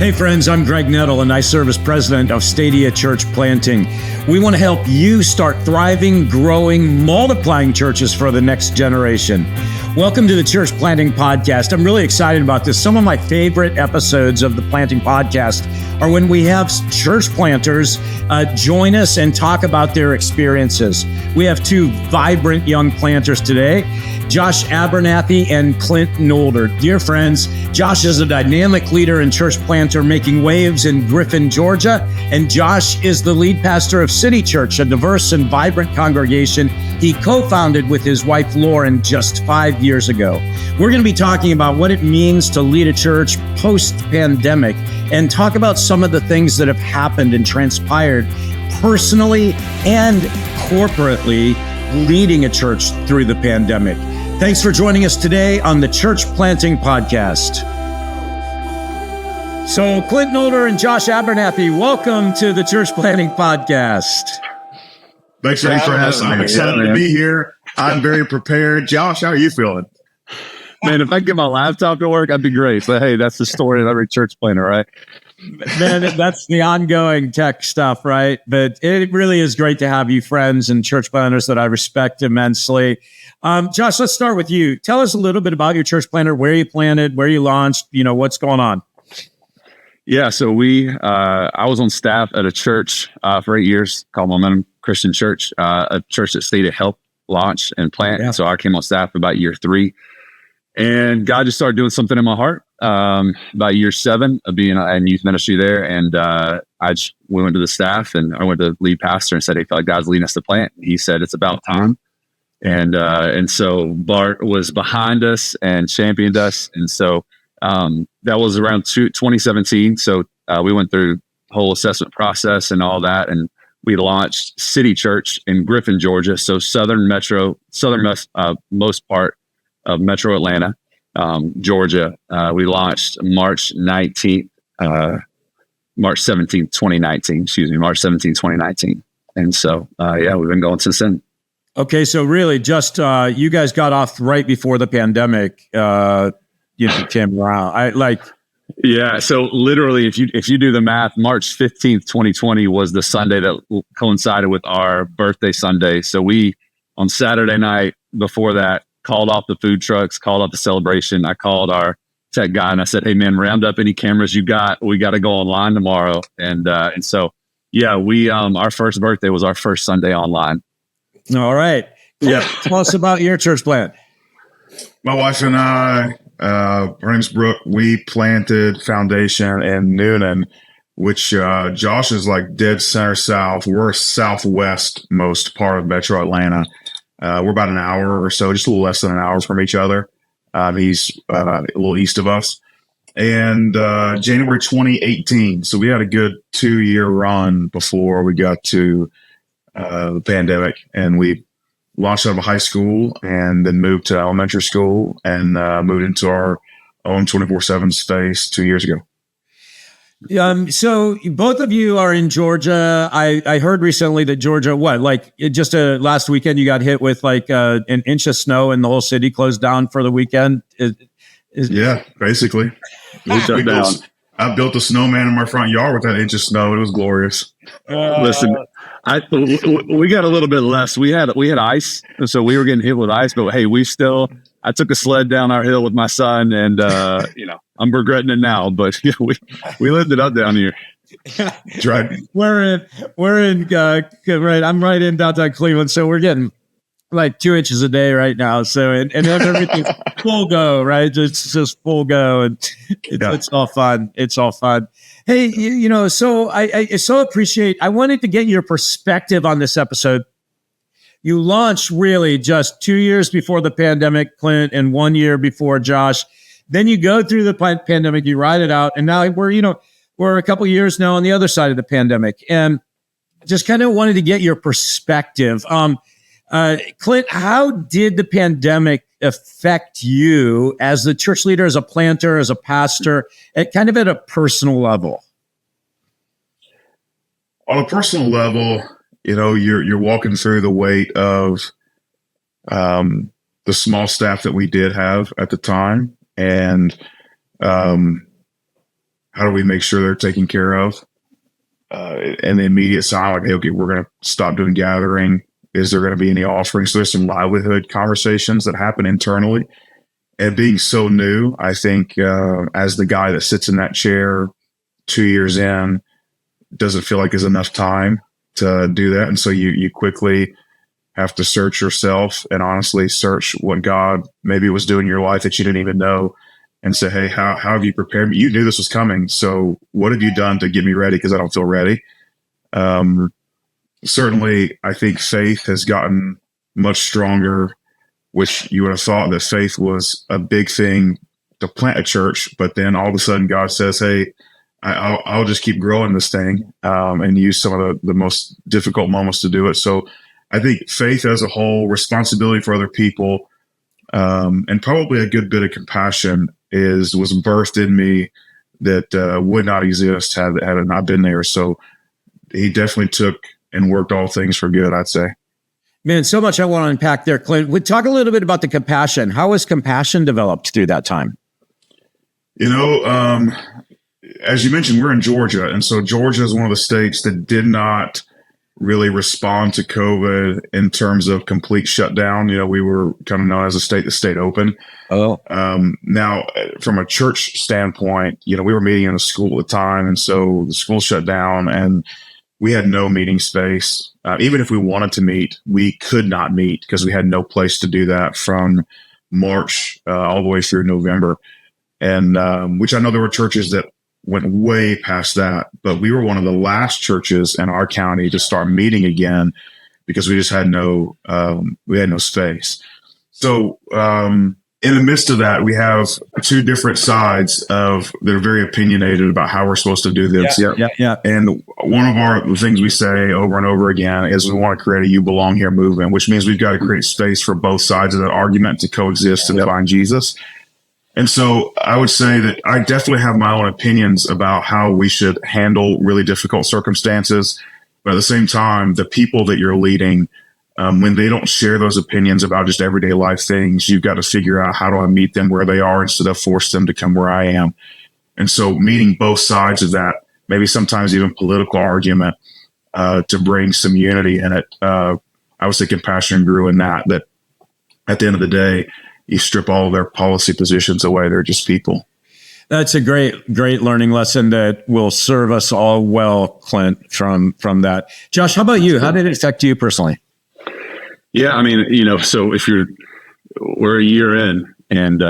Hey friends, I'm Greg Nettle and I serve as president of Stadia Church Planting. We want to help you start thriving, growing, multiplying churches for the next generation. Welcome to the Church Planting Podcast. I'm really excited about this. Some of my favorite episodes of the Planting Podcast are when we have church planters join us and talk about their experiences. We have two vibrant young planters today, Josh Abernathy and Clint Nolder. Dear friends, Josh is a dynamic leader and church planter making waves in Griffin, Georgia, and Josh is the lead pastor of City Church, a diverse and vibrant congregation he co-founded with his wife Lauren just 5 years ago. We're going to be talking about what it means to lead a church post-pandemic and talk about some of the things that have happened and transpired personally and corporately leading a church through the pandemic. Thanks for joining us today on the Church Planting Podcast. So, Clint Nolder and Josh Abernathy, welcome to the Church Planting Podcast. Thanks for having us. I'm excited to be here. I'm very prepared. Josh, how are you feeling? Man, if I get my laptop to work, I'd be great. But hey, that's the story of every church planter, right? Man, that's the ongoing tech stuff, right? But it really is great to have you friends and church planters that I respect immensely. Josh, let's start with you. Tell us a little bit about your church planter, where you planted, where you launched, what's going on. Yeah, so I was on staff at a church for 8 years called Momentum Christian Church, a church that Stadia helped launch and plant. Yeah. So I came on staff about year 3. And God just started doing something in my heart about year 7 of being in youth ministry there. And we went to the staff and I went to the lead pastor and said, "Hey, I feel like God's leading us to plant." He said, "It's about time." And so Bart was behind us and championed us. And so that was around 2017. So we went through the whole assessment process and all that. And we launched City Church in Griffin, Georgia. So most part of Metro Atlanta, Georgia. We launched March 17th, 2019. And so, we've been going since then. Okay. So really just, you guys got off right before the pandemic, came around. Yeah. So literally, if you do the math, March 15th, 2020 was the Sunday that coincided with our birthday Sunday. So we, on Saturday night before that, called off the food trucks, called off the celebration. I called our tech guy and I said, "Hey man, round up any cameras you got. We got to go online tomorrow." And so, we, our first birthday was our first Sunday online. All right. Yeah. Tell us about your church plant. My wife and I, her name's Brooke, we planted foundation in Newnan, which Josh is like dead center south. We're southwest most part of Metro Atlanta. We're about an hour or so, just a little less than an hour from each other. He's a little east of us. And January 2018, so we had a good 2-year run before we got to the pandemic. And we launched out of high school and then moved to elementary school and moved into our own 24/7 space 2 years ago. So both of you are in Georgia. I heard recently that Georgia, last weekend you got hit with an inch of snow and the whole city closed down for the weekend. Yeah, basically. I built a snowman in my front yard with that inch of snow. It was glorious. Listen, we got a little bit less. We had ice, so we were getting hit with ice. But hey, I took a sled down our hill with my son, and I'm regretting it now. But we lived it up down here. Right. We're in right. I'm right in downtown Cleveland, so we're getting like 2 inches a day right now. So and everything's full go, right? It's just full go, and it's all fun. It's all fun. Hey, so I so appreciate. I wanted to get your perspective on this episode. You launched really just 2 years before the pandemic, Clint, and 1 year before Josh. Then you go through the pandemic, you ride it out, and now we're a couple years now on the other side of the pandemic, and just kind of wanted to get your perspective. Clint, how did the pandemic affect you as the church leader, as a planter, as a pastor, at a personal level? On a personal level, you're walking through the weight of the small staff that we did have at the time. And how do we make sure they're taken care of? And the immediate sign, like, hey, okay, we're going to stop doing gathering. Is there going to be any offerings? So there's some livelihood conversations that happen internally. And being so new, I think as the guy that sits in that chair 2 years in, doesn't feel like there's enough time to do that. And so you quickly have to search yourself and honestly search what God maybe was doing in your life that you didn't even know, and say, hey, how have you prepared me? You knew this was coming. So what have you done to get me ready? Because I don't feel ready. Certainly, I think faith has gotten much stronger, which you would have thought that faith was a big thing to plant a church. But then all of a sudden God says, hey, I'll just keep growing this thing, and use some of the most difficult moments to do it. So I think faith as a whole, responsibility for other people, and probably a good bit of compassion was birthed in me that would not exist had it not been there. So he definitely took and worked all things for good, I'd say. Man, so much I want to unpack there, Clint. We talk a little bit about the compassion. How was compassion developed through that time? As you mentioned, we're in Georgia. And so Georgia is one of the states that did not really respond to COVID in terms of complete shutdown. We were kind of known as a state that stayed open. Oh. Now, from a church standpoint, we were meeting in a school at the time. And so the school shut down and we had no meeting space. Even if we wanted to meet, we could not meet because we had no place to do that from March all the way through November. And which I know there were churches that went way past that, but we were one of the last churches in our county to start meeting again because we just had no space. So in the midst of that, we have two different sides that are very opinionated about how we're supposed to do this. Yeah. And one of the things we say over and over again is we want to create a "you belong here" movement, which means we've got to create space for both sides of that argument to coexist and find Jesus. And so I would say that I definitely have my own opinions about how we should handle really difficult circumstances. But at the same time, the people that you're leading, when they don't share those opinions about just everyday life things, you've got to figure out how do I meet them where they are instead of force them to come where I am. And so meeting both sides of that, maybe sometimes even political argument, to bring some unity in it. I would say compassion grew in that at the end of the day, you strip all of their policy positions away. They're just people. That's a great learning lesson that will serve us all well, Clint, from that. Josh, how about you? How did it affect you personally? Yeah, I mean, so we're a year in and,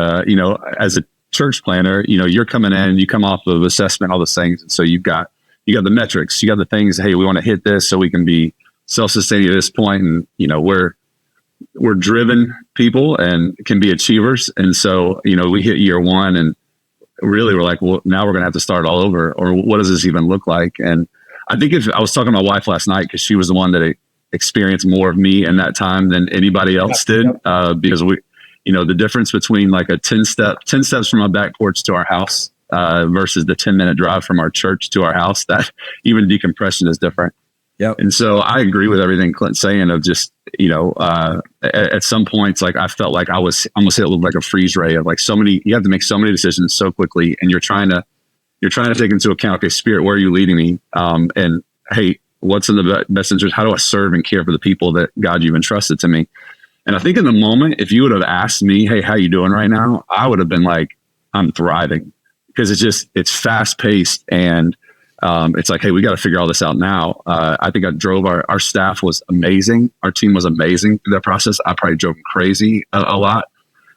as a church planner, you're coming in, you come off of assessment, all those things. And so you got the metrics, you got the things, hey, we want to hit this so we can be self-sustaining at this point. And, we're driven people and can be achievers. And so, we hit year one and really we're like, well, now we're going to have to start all over, or what does this even look like? And I think I was talking to my wife last night because she was the one that experienced more of me in that time than anybody else did. Because the difference between like 10 steps from my back porch to our house versus the 10-minute drive from our church to our house, that even decompression is different. Yep. And so I agree with everything Clint's saying of just, at some points, like I felt like I was almost hit with like a freeze ray of like you have to make so many decisions so quickly. And you're trying to take into account, okay, Spirit, where are you leading me? And hey, what's in the best interest? How do I serve and care for the people that God, you've entrusted to me? And I think in the moment, if you would have asked me, hey, how you doing right now? I would have been like, I'm thriving, because it's fast paced and it's like, hey, we got to figure all this out now. I think I drove our staff was amazing. Our team was amazing through that process. I probably drove them crazy a lot.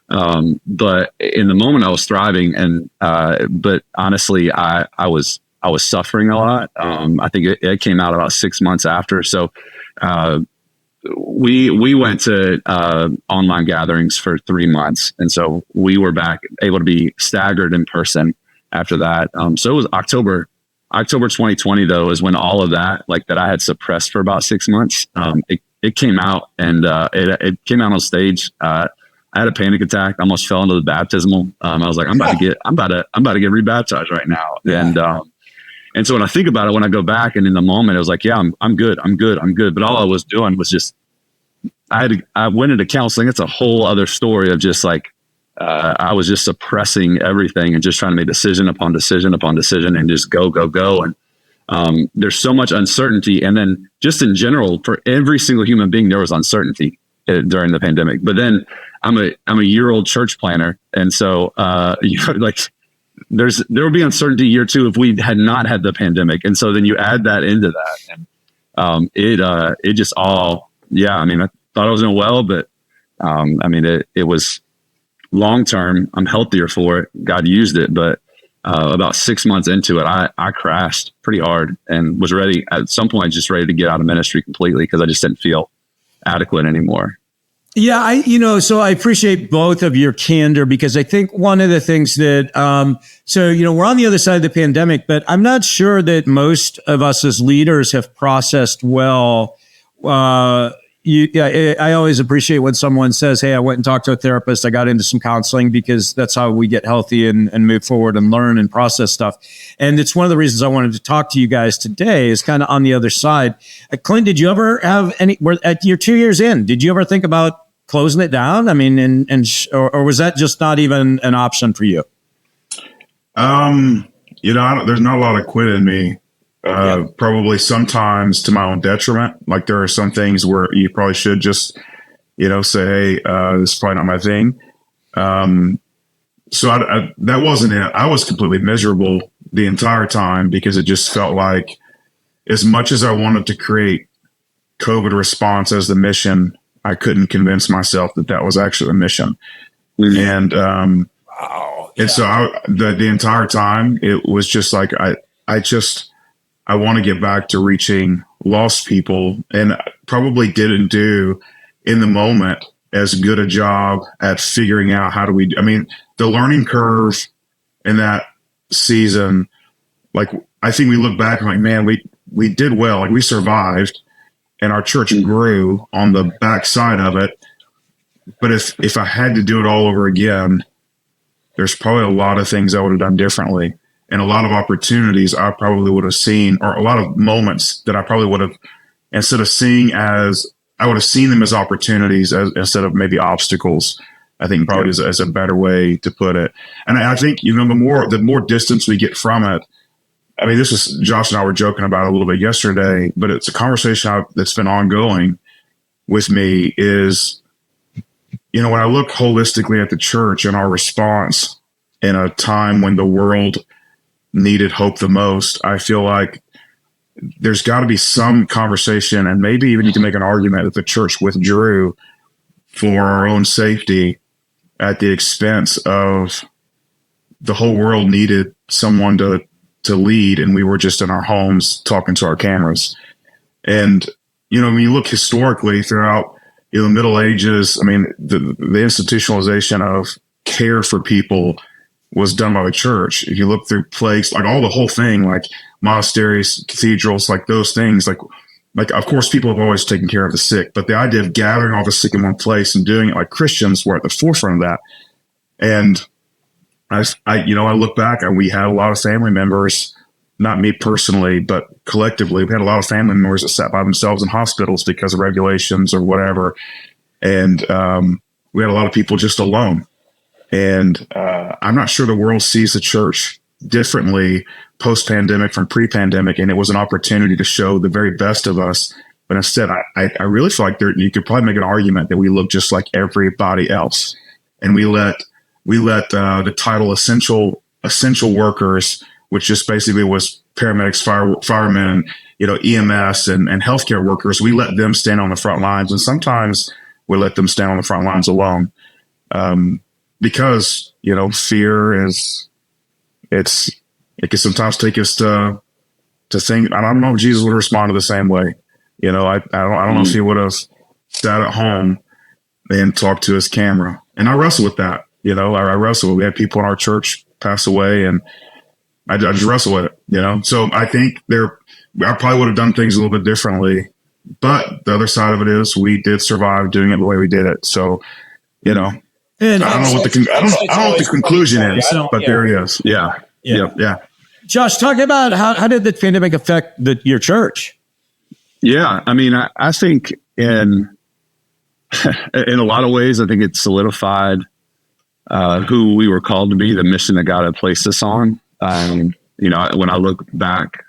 But in the moment I was thriving but honestly, I was suffering a lot. I think it came out about 6 months after. So, we went to, online gatherings for 3 months. And so we were back able to be staggered in person after that. So it was October 2020 though, is when all of that, like that I had suppressed for about 6 months. It came out and, it came out on stage. I had a panic attack, almost fell into the baptismal. I was like, I'm about to get rebaptized right now. Yeah. And so when I think about it, when I go back and in the moment, I was like, yeah, I'm good. But all I was doing was just, I went into counseling. It's a whole other story of just like, I was just suppressing everything and just trying to make decision upon decision upon decision and just go. And there's so much uncertainty. And then just in general, for every single human being, there was uncertainty during the pandemic. But then I'm a year-old church planner. And so, like there would be uncertainty year 2 if we had not had the pandemic. And so then you add that into that. And it just all, I mean, I thought I was doing well, but I mean, it was long-term. I'm healthier for it. God used it. But about 6 months into it, I crashed pretty hard and was ready. At some point, just ready to get out of ministry completely because I just didn't feel adequate anymore. Yeah, so I appreciate both of your candor because I think one of the things that, we're on the other side of the pandemic, but I'm not sure that most of us as leaders have processed well. I always appreciate when someone says, hey, I went and talked to a therapist. I got into some counseling because that's how we get healthy and move forward and learn and process stuff. And it's one of the reasons I wanted to talk to you guys today is kind of on the other side. Clint, did you ever have you're 2 years in, did you ever think about closing it down? I mean, or was that just not even an option for you? There's not a lot of quit in me. Probably sometimes to my own detriment. Like there are some things where you probably should just, say, hey, this is probably not my thing. So that wasn't it. I was completely miserable the entire time because it just felt like as much as I wanted to create COVID response as the mission, I couldn't convince myself that was actually a mission. Mm-hmm. And, and so the entire time it was just like, I want to get back to reaching lost people, and probably didn't do in the moment as good a job at figuring out the learning curve in that season. Like, I think we look back and like, man, we did well. Like we survived and our church grew on the backside of it. But if I had to do it all over again, there's probably a lot of things I would have done differently. And a lot of opportunities I probably would have seen, or a lot of moments that I probably would have, instead of seeing as, I would have seen them as opportunities instead of maybe obstacles. I think probably is a better way to put it. And I think, the more distance we get from it, I mean, this is, Josh and I were joking about it a little bit yesterday, but it's a conversation that's been ongoing with me is, when I look holistically at the church and our response in a time when the world needed hope the most, I feel like there's got to be some conversation, and maybe even you can make an argument that the church withdrew for our own safety at the expense of the whole world needed someone to lead, and we were just in our homes talking to our cameras. And when you look historically throughout the Middle Ages, I mean, the institutionalization of care for people was done by the church. If you look through plagues, like all the whole thing, like monasteries, cathedrals, like those things, like of course people have always taken care of the sick, but the idea of gathering all the sick in one place and doing it like Christians were at the forefront of that. And I look back and we had a lot of family members, not me personally, but collectively, we had a lot of family members that sat by themselves in hospitals because of regulations or whatever. And we had a lot of people just alone. And I'm not sure the world sees the church differently post-pandemic from pre-pandemic. And it was an opportunity to show the very best of us. But instead, I really feel like you could probably make an argument that we look just like everybody else. And we let the title essential workers, which just basically was paramedics, firemen, EMS and healthcare workers, we let them stand on the front lines. And sometimes we let them stand on the front lines alone. Because, fear it can sometimes take us to think, I don't know if Jesus would respond the same way. I don't know if he would have sat at home and talked to his camera. And I wrestle with that. I wrestle. We had people in our church pass away, and I just wrestle with it, So I think I probably would have done things a little bit differently. But the other side of it is we did survive doing it the way we did it. So, And I don't know what the conclusion is, but there it is. Yeah. Josh, talk about how did the pandemic affect your church? Yeah, I mean, I think in a lot of ways, I think it solidified who we were called to be, the mission that God had placed us on. When I look back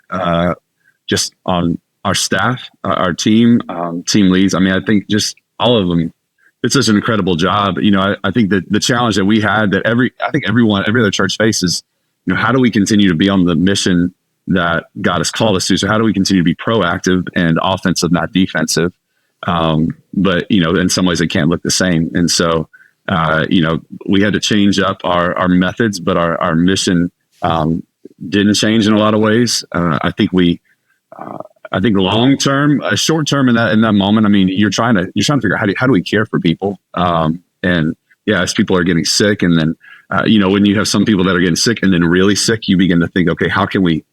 just on our staff, our team, team leads, I think just all of them, it's such an incredible job. I think that the challenge that we had that every other church faces, how do we continue to be on the mission that God has called us to? So how do we continue to be proactive and offensive, not defensive? But in some ways it can't look the same. And so, we had to change up our methods, but our mission, didn't change in a lot of ways. I think long term, short term in that moment, you're trying to figure out how do we care for people? As people are getting sick, and then, when you have some people that are getting sick and then really sick, you begin to think, okay, how can we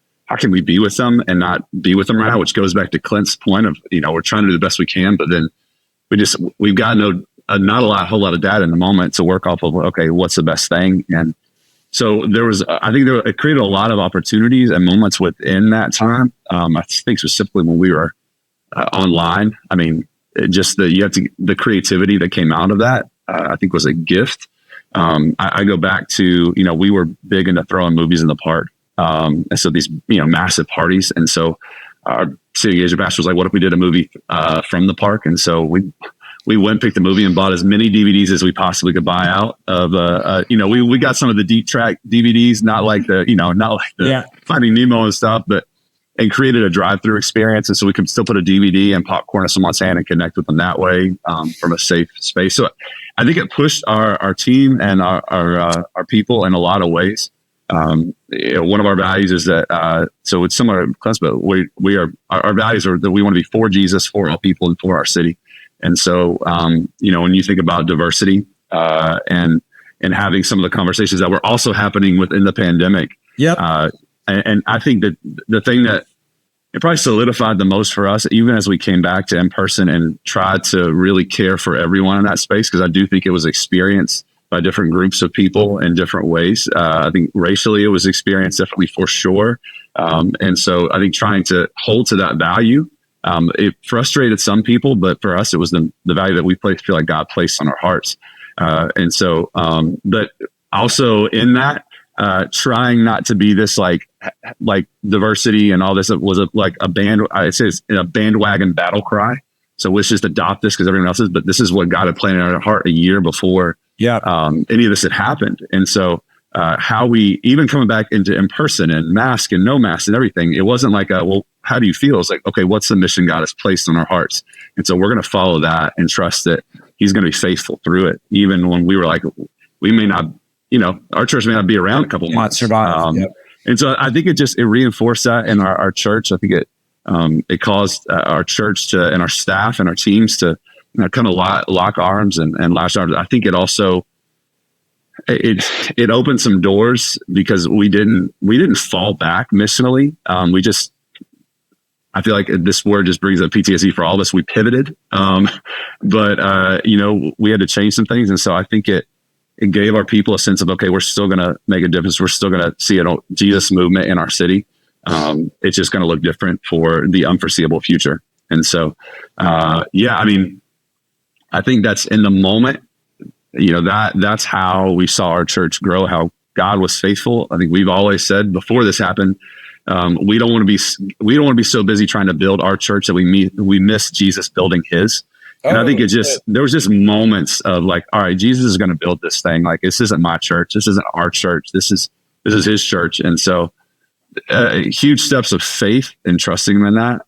be with them and not be with them right now? Which goes back to Clint's point of, we're trying to do the best we can, but then we've got not a whole lot of data in the moment to work off of. Okay, what's the best thing? And so it created a lot of opportunities and moments within that time. I think specifically when we were online, the creativity that came out of that, I think was a gift. I go back to, we were big into throwing movies in the park. And so these, massive parties. And so our city engagement pastor was like, what if we did a movie from the park? And so we went, picked the movie and bought as many DVDs as we possibly could buy out of, we got some of the deep track DVDs, not like the Finding Nemo and stuff, and created a drive-through experience. And so we could still put a DVD and popcorn in someone's hand and connect with them that way, from a safe space. So I think it pushed our team and our people in a lot of ways. One of our values is that, so it's similar to Clint's, but our values are that we want to be for Jesus, for all people, and for our city. And so, when you think about diversity, and having some of the conversations that were also happening within the pandemic. And I think that the thing that it probably solidified the most for us, even as we came back to in person and tried to really care for everyone in that space, because I do think it was experienced by different groups of people in different ways. I think racially it was experienced differently for sure. And so I think trying to hold to that value, it frustrated some people, but for us, it was the value that we feel like God placed on our hearts. And so, but also in that, trying not to be this like diversity and all this was a bandwagon battle cry. So let's just adopt this because everyone else is, but this is what God had planned in our heart a year before any of this had happened. And so how we even coming back into in person and mask and no mask and everything, it wasn't like how do you feel? It's like, okay, what's the mission God has placed on our hearts? And so we're going to follow that and trust that He's going to be faithful through it. Even when we were like, we may not, our church may not be around a couple months. And so I think it reinforced that in our church. I think it caused our church and our staff and our teams to kind of lock arms and lash arms. I think it also, it opened some doors because we didn't fall back missionally. I feel like this word just brings up PTSD for all of us. We pivoted, but we had to change some things. And so I think it gave our people a sense of, okay, we're still going to make a difference. We're still going to see a Jesus movement in our city. It's just going to look different for the unforeseeable future. And so, I think that's in the moment, that's how we saw our church grow, how God was faithful. I think we've always said before this happened, we don't want to be so busy trying to build our church that we miss Jesus building His. And I think there was just moments of like, all right, Jesus is going to build this thing. Like, this isn't my church. This isn't our church. This is His church. And so huge steps of faith and trusting Him in that.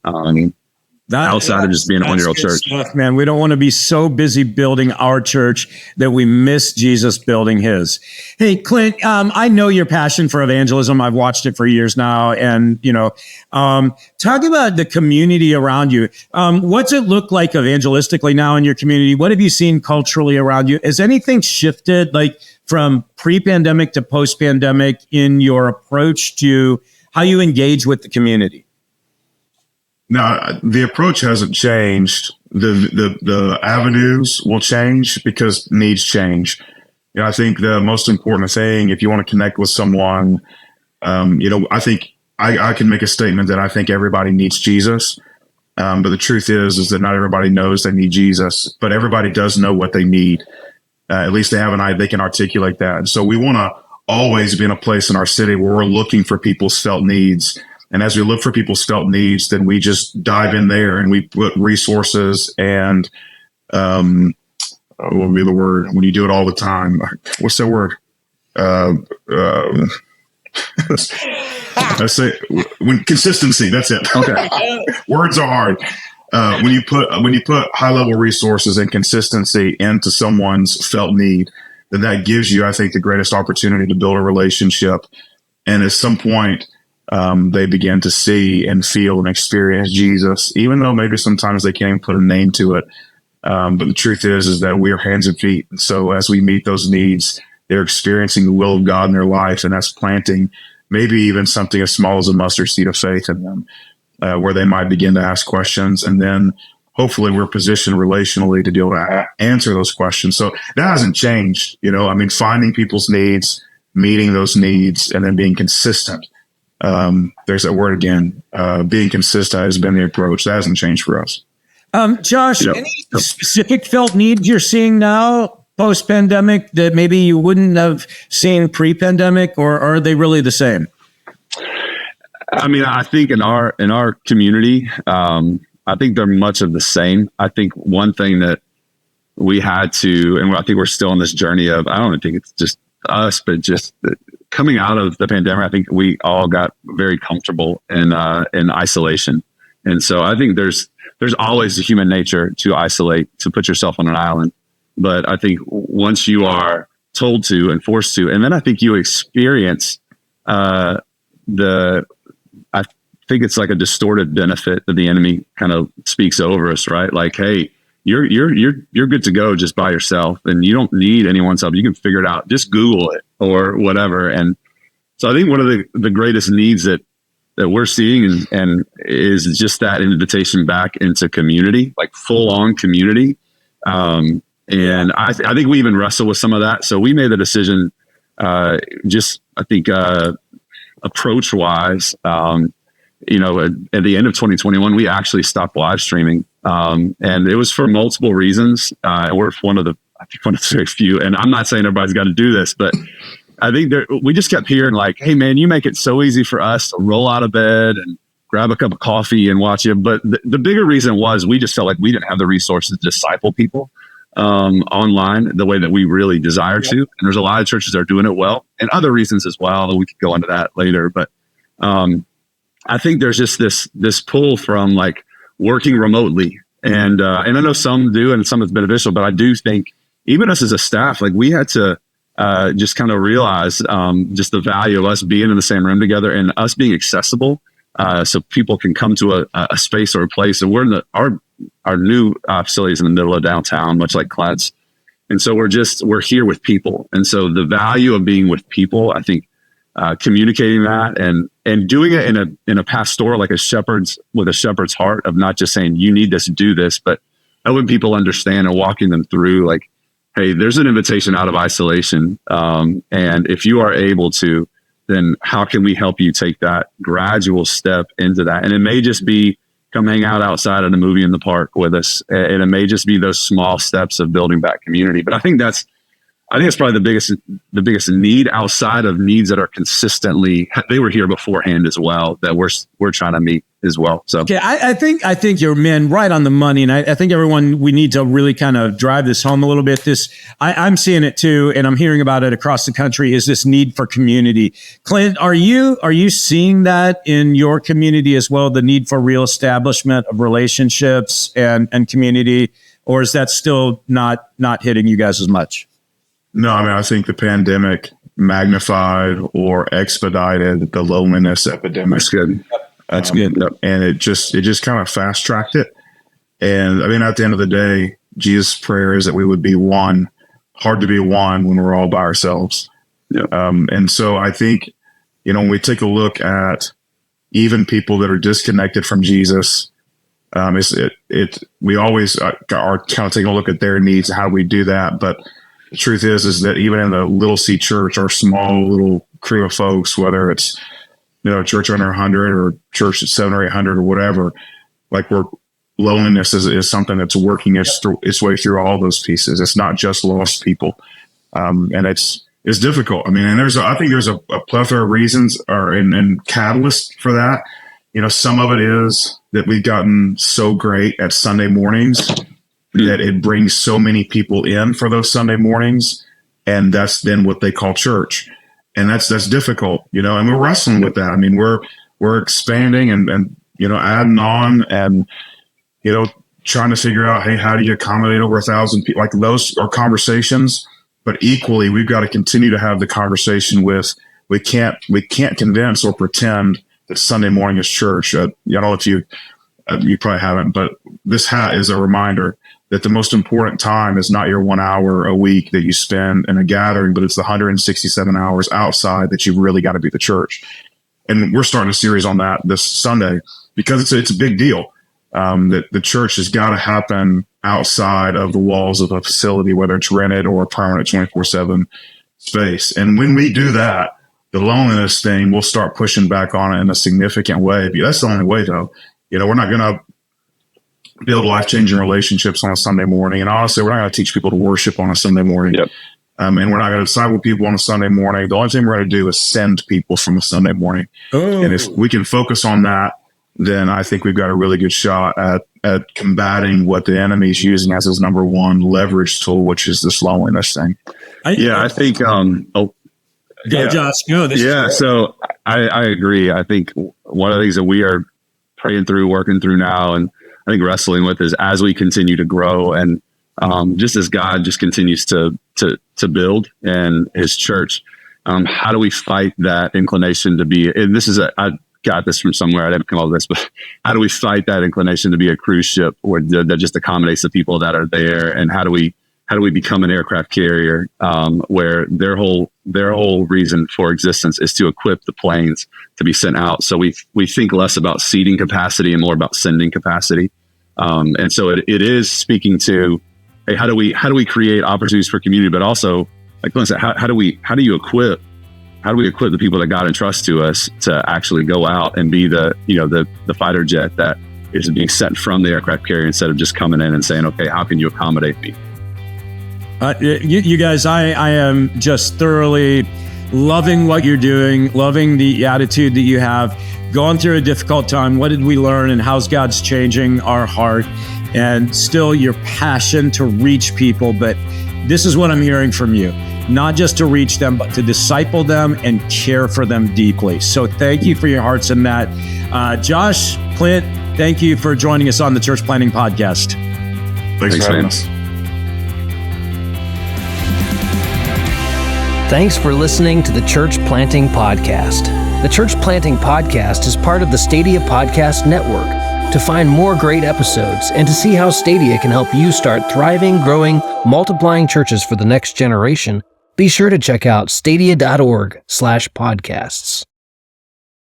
Outside of just being a 1-year-old church. Stuff, man. We don't want to be so busy building our church that we miss Jesus building His. Hey, Clint, I know your passion for evangelism. I've watched it for years now. And, talk about the community around you. What's it look like evangelistically now in your community? What have you seen culturally around you? Has anything shifted, like from pre-pandemic to post-pandemic, in your approach to how you engage with the community? No, the approach hasn't changed. The avenues will change because needs change. I think the most important thing, if you want to connect with someone, I think I can make a statement that I think everybody needs Jesus. But the truth is that not everybody knows they need Jesus, but everybody does know what they need. At least they have an eye, they can articulate that. And so we want to always be in a place in our city where we're looking for people's felt needs. And as we look for people's felt needs, then we just dive in there and we put resources and, what would be the word when you do it all the time? What's that word? Let's say when consistency. That's it. Okay. Words are hard. When you put high level resources and consistency into someone's felt need, then that gives you, I think, the greatest opportunity to build a relationship. And at some point, they begin to see and feel and experience Jesus, even though maybe sometimes they can't even put a name to it. But the truth is that we are hands and feet. And so as we meet those needs, they're experiencing the will of God in their life, and that's planting maybe even something as small as a mustard seed of faith in them, where they might begin to ask questions. And then hopefully we're positioned relationally to be able to answer those questions. So that hasn't changed. Finding people's needs, meeting those needs, and then being consistent. There's that word again. Being consistent has been the approach. That hasn't changed for us. Josh, any specific felt needs you're seeing now post-pandemic that maybe you wouldn't have seen pre-pandemic, or are they really the same? I think in our community, I think they're much of the same. I think one thing that we had to, and I think we're still on this journey of, I don't think it's just us, but just coming out of the pandemic, I think we all got very comfortable in isolation. And so I think there's always a human nature to isolate, to put yourself on an island. But I think once you are told to and forced to, and then I think you experience I think it's like a distorted benefit that the enemy kind of speaks over us, right? Like, hey, you're good to go just by yourself, and you don't need anyone's help. You can figure it out. Just Google it or whatever. And so I think one of the greatest needs that we're seeing and is just that invitation back into community, like full on community. And I think we even wrestle with some of that. So we made the decision, approach wise, at the end of 2021, we actually stopped live streaming. And it was for multiple reasons. We're one of the very few, and I'm not saying everybody's got to do this, but I think we just kept hearing like, hey man, you make it so easy for us to roll out of bed and grab a cup of coffee and watch it. But the bigger reason was we just felt like we didn't have the resources to disciple people online the way that we really desire to. And there's a lot of churches that are doing it well, and other reasons as well. We could go into that later. But I think there's just this pull from like working remotely. And I know some do and some it's beneficial, but I do think even us as a staff, like we had to just kind of realize just the value of us being in the same room together and us being accessible so people can come to a space or a place. And we're in our new facilities in the middle of downtown, much like Clint's. And so we're here with people. And so the value of being with people, I think communicating that and doing it in a pastoral, like with a shepherd's heart of not just saying, you need this, do this, but helping people understand and walking them through like, hey, there's an invitation out of isolation. And if you are able to, then how can we help you take that gradual step into that? And it may just be come hang out outside at a movie in the park with us. And it may just be those small steps of building back community. But I think it's probably the biggest need outside of needs that are consistently, they were here beforehand as well, that we're trying to meet as well. So okay, I think you're right on the money, and I think everyone, we need to really kind of drive this home a little bit. I'm seeing it too, and I'm hearing about it across the country. Is this need for community? Clint, are you seeing that in your community as well? The need for real establishment of relationships and community, or is that still not hitting you guys as much? No, I think the pandemic magnified or expedited the loneliness epidemic. That's good. That's good. And it just kind of fast tracked it. And at the end of the day, Jesus' prayer is that we would be one. Hard to be one when we're all by ourselves. Yeah. And so I think, when we take a look at even people that are disconnected from Jesus, we always are kind of taking a look at their needs. How do we do that? But the truth is that even in the Little C church, our small little crew of folks, whether it's a church under 100 or church at 700 or 800 or whatever, like we're loneliness is something that's working its way through all those pieces. It's not just lost people. And it's difficult. I mean, and I think there's a plethora of reasons and catalysts for that. Some of it is that we've gotten so great at Sunday mornings that it brings so many people in for those Sunday mornings. And that's then what they call church. And that's difficult, and we're wrestling with that. I mean, we're expanding and adding on and, trying to figure out, hey, how do you accommodate over 1,000 people? Like, those are conversations, but equally we've got to continue to have the conversation with, we can't convince or pretend that Sunday morning is church. I don't know if you probably haven't, but this hat is a reminder that the most important time is not your 1 hour a week that you spend in a gathering, but it's the 167 hours outside that you've really got to be the church. And we're starting a series on that this Sunday because it's a big deal. That the church has got to happen outside of the walls of a facility, whether it's rented or a permanent 24/7 space. And when we do that, the loneliness thing, we'll start pushing back on it in a significant way. But that's the only way, though. We're not going to build life-changing relationships on a Sunday morning. And honestly, we're not going to teach people to worship on a Sunday morning. Yep. And we're not going to disciple people on a Sunday morning. The only thing we're going to do is send people from a Sunday morning. Oh. And if we can focus on that, then I think we've got a really good shot at combating what the enemy is using as his number one leverage tool, which is this loneliness thing. I think. Go, Josh. Go. So I agree. I think one of the things that we are praying through, working through now, and I think wrestling with is as we continue to grow and just as God just continues to build in His church, how do we fight that inclination to be? And this is I got this from somewhere. I didn't come up with this, but how do we fight that inclination to be a cruise ship that just accommodates the people that are there? And how do we become an aircraft carrier where their whole reason for existence is to equip the planes to be sent out? So we think less about seating capacity and more about sending capacity. And so it is speaking to, hey, how do we create opportunities for community, but also, like Clint said, how do you equip the people that God entrusts to us to actually go out and be the fighter jet that is being sent from the aircraft carrier instead of just coming in and saying, okay, how can you accommodate me? You guys, I am just thoroughly loving what you're doing, loving the attitude that you have, going through a difficult time. What did we learn and how's God's changing our heart? And still your passion to reach people. But this is what I'm hearing from you, not just to reach them, but to disciple them and care for them deeply. So thank you for your hearts in that. Josh, Clint, thank you for joining us on the Church Planting Podcast. Thanks for having us. Thanks for listening to the Church Planting Podcast. The Church Planting Podcast is part of the Stadia Podcast Network. To find more great episodes and to see how Stadia can help you start thriving, growing, multiplying churches for the next generation, be sure to check out stadia.org/podcasts.